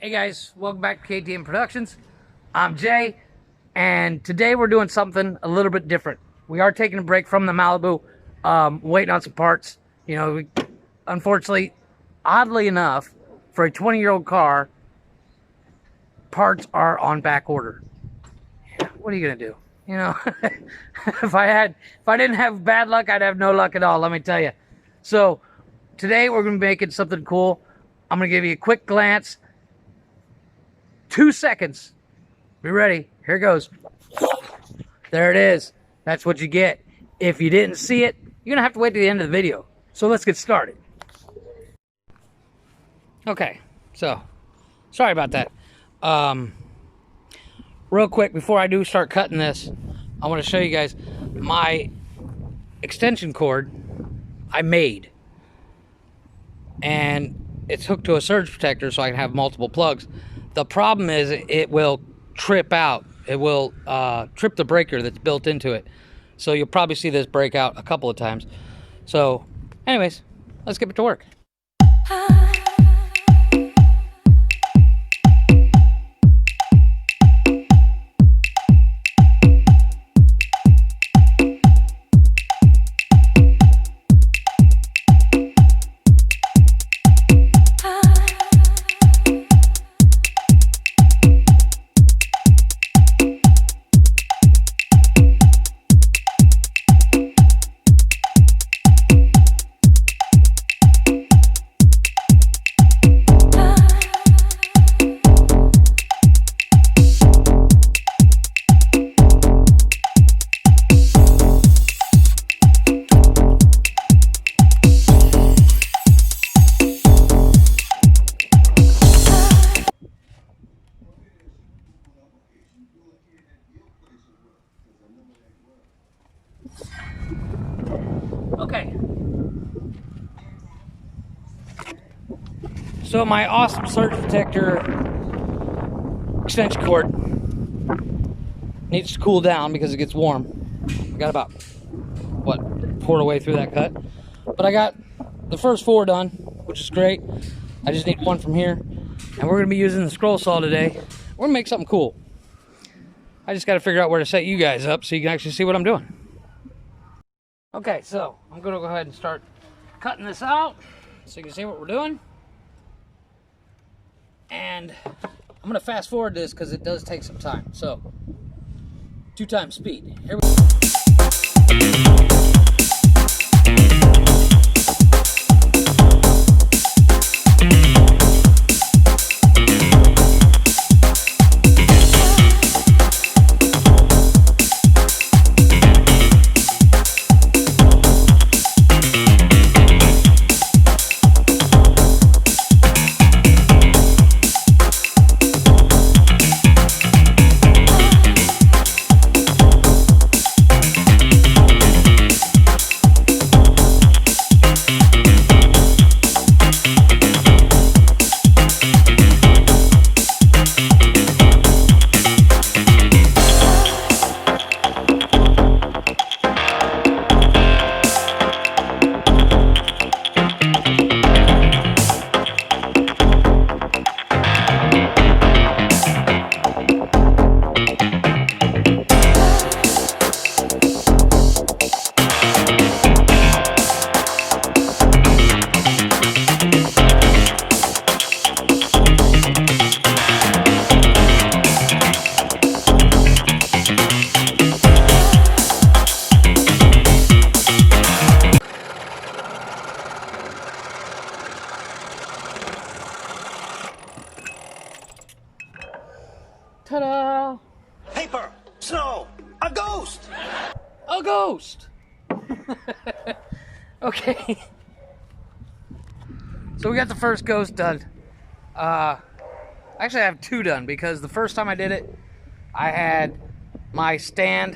Hey guys, welcome back to KTM Productions. I'm Jay, and today we're doing something a little bit different. We are taking a break from the Malibu, waiting on some parts. You know, unfortunately, oddly enough, for a 20-year-old car, parts are on back order. What are you gonna do? You know, if I didn't have bad luck, I'd have no luck at all. Let me tell you. So today we're gonna be making something cool. I'm gonna give you a quick glance. 2 seconds. Be ready. Here goes. There it is. That's what you get. If you didn't see it, you're going to have to wait to the end of the video. So let's get started. Okay. So, sorry about that. Real quick, before I do start cutting this, I want to show you guys my extension cord I made. And it's hooked to a surge protector so I can have multiple plugs. The problem is it will trip out. It will trip the breaker that's built into it. So you'll probably see this break out a couple of times. So anyways, let's get to work. Okay. So my awesome surge protector extension cord needs to cool down because it gets warm. I got about, what, quarter way through that cut. But I got the first 4 done, which is great. I just need 1 from here. And we're going to be using the scroll saw today. We're going to make something cool. I just got to figure out where to set you guys up so you can actually see what I'm doing. Okay, so I'm going to go ahead and start cutting this out so you can see what we're doing. And I'm going to fast forward this because it does take some time. So, 2 times speed. Here we go. Ta-da! Paper! Snow! A ghost! A ghost! Okay. So we got the first ghost done. Actually I have 2 done because the first time I did it, I had my stand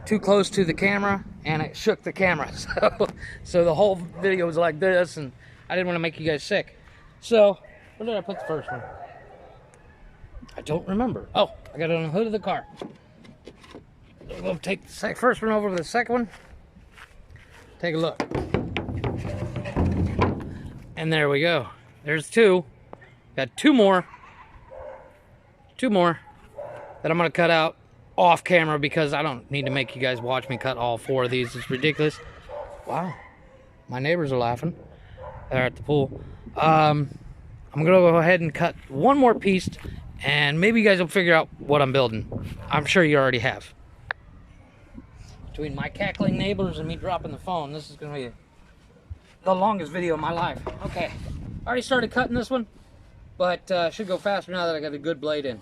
too close to the camera and it shook the camera. So the whole video was like this and I didn't want to make you guys sick. So, where did I put the first one? I don't remember. Oh, I got it on the hood of the car. We'll take the first one over to the second one. Take a look. And there we go. There's 2. Got two more that I'm gonna cut out off camera because I don't need to make you guys watch me cut all 4 of these. It's ridiculous. Wow, my neighbors are laughing. They're at the pool. I'm gonna go ahead and cut one more piece, and maybe you guys will figure out what I'm building. I'm sure you already have. Between my cackling neighbors and me dropping the phone, this is gonna be the longest video of my life. Okay, already started cutting this one, but should go faster now that I got a good blade in.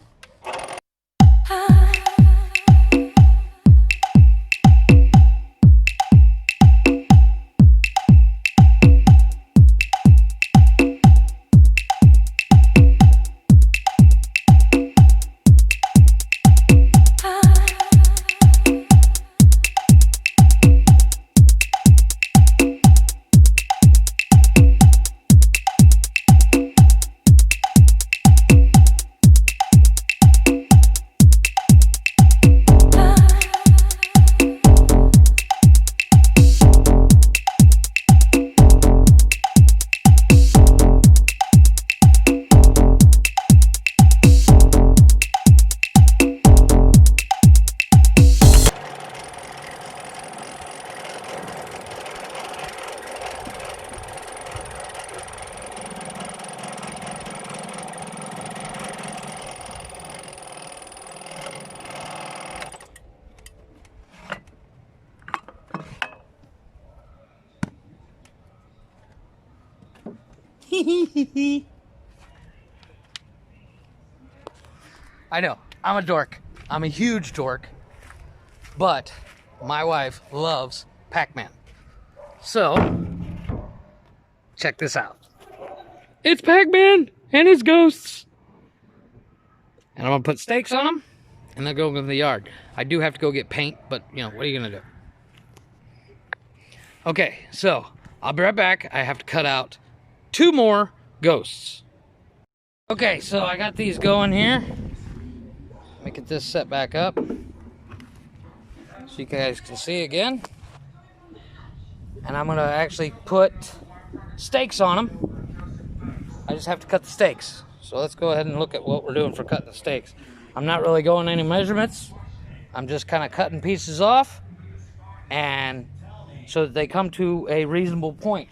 I know, I'm a dork. I'm a huge dork. But my wife loves Pac-Man. So, check this out. It's Pac-Man and his ghosts. And I'm gonna put stakes on them and then go in the yard. I do have to go get paint, but you know, what are you gonna do? Okay, so I'll be right back. I have to cut out 2 more ghosts. Okay, so I got these going here. Let me get this set back up so you guys can see again. And I'm gonna actually put stakes on them. I just have to cut the stakes. So let's go ahead and look at what we're doing for cutting the stakes. I'm not really going any measurements. I'm just kind of cutting pieces off, and so that they come to a reasonable point.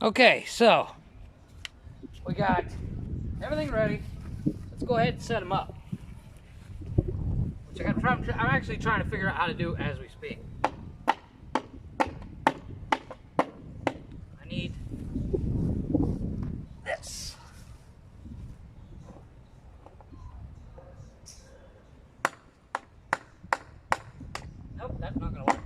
Okay, so we got everything ready. Let's go ahead and set them up. Which I'm actually trying to figure out how to do as we speak. I need this. Nope, that's not gonna work.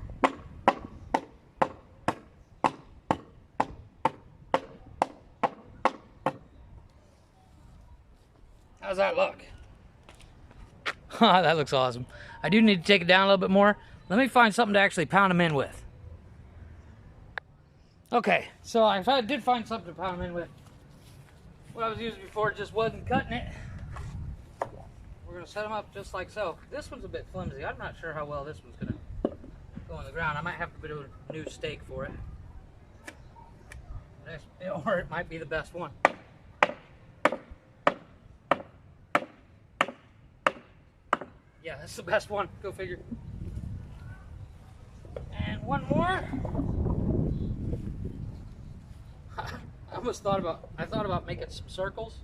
How's that look? That looks awesome. I do need to take it down a little bit more. Let me find something to actually pound them in with. Okay, so I did find something to pound them in with. What I was using before just wasn't cutting it. We're going to set them up just like so. This one's a bit flimsy. I'm not sure how well this one's going to go on the ground. I might have to do a new stake for it. Or it might be the best one. Yeah, that's the best one. Go figure. And one more. I thought about making some circles.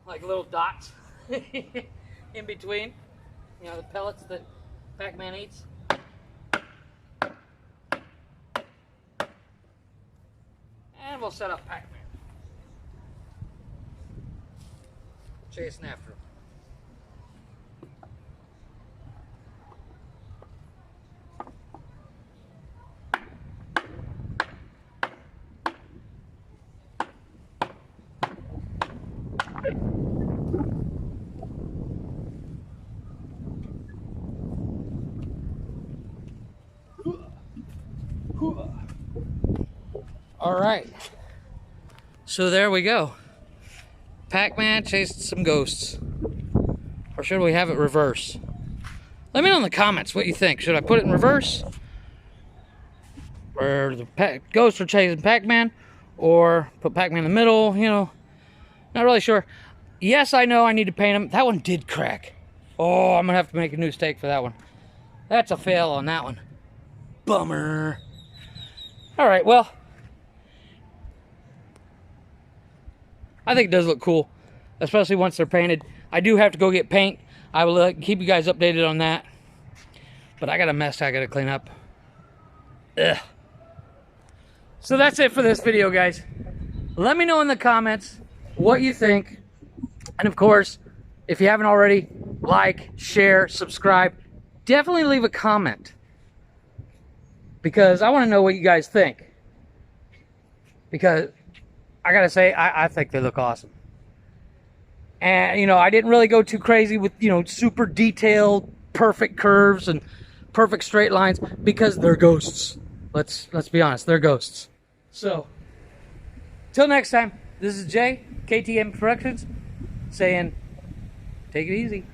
Like little dots in between. You know, the pellets that Pac-Man eats. And we'll set up Pac-Man. Chasing after him. All right. So there we go. Pac-Man chased some ghosts. Or should we have it reverse? Let me know in the comments what you think. Should I put it in reverse? Or the ghosts are chasing Pac-Man? Or put Pac-Man in the middle? You know, not really sure. Yes, I know I need to paint him. That one did crack. Oh, I'm going to have to make a new stake for that one. That's a fail on that one. Bummer. All right, well, I think it does look cool, especially once they're painted. I do have to go get paint. I will keep you guys updated on that. But I got a mess I got to clean up. Ugh. So that's it for this video, guys. Let me know in the comments what you think. And of course, if you haven't already, like, share, subscribe. Definitely leave a comment. Because I want to know what you guys think. Because I got to say, I think they look awesome. And, you know, I didn't really go too crazy with, you know, super detailed, perfect curves and perfect straight lines. Because they're ghosts. Let's be honest, they're ghosts. So, till next time, this is Jay, KTM Productions, saying, take it easy.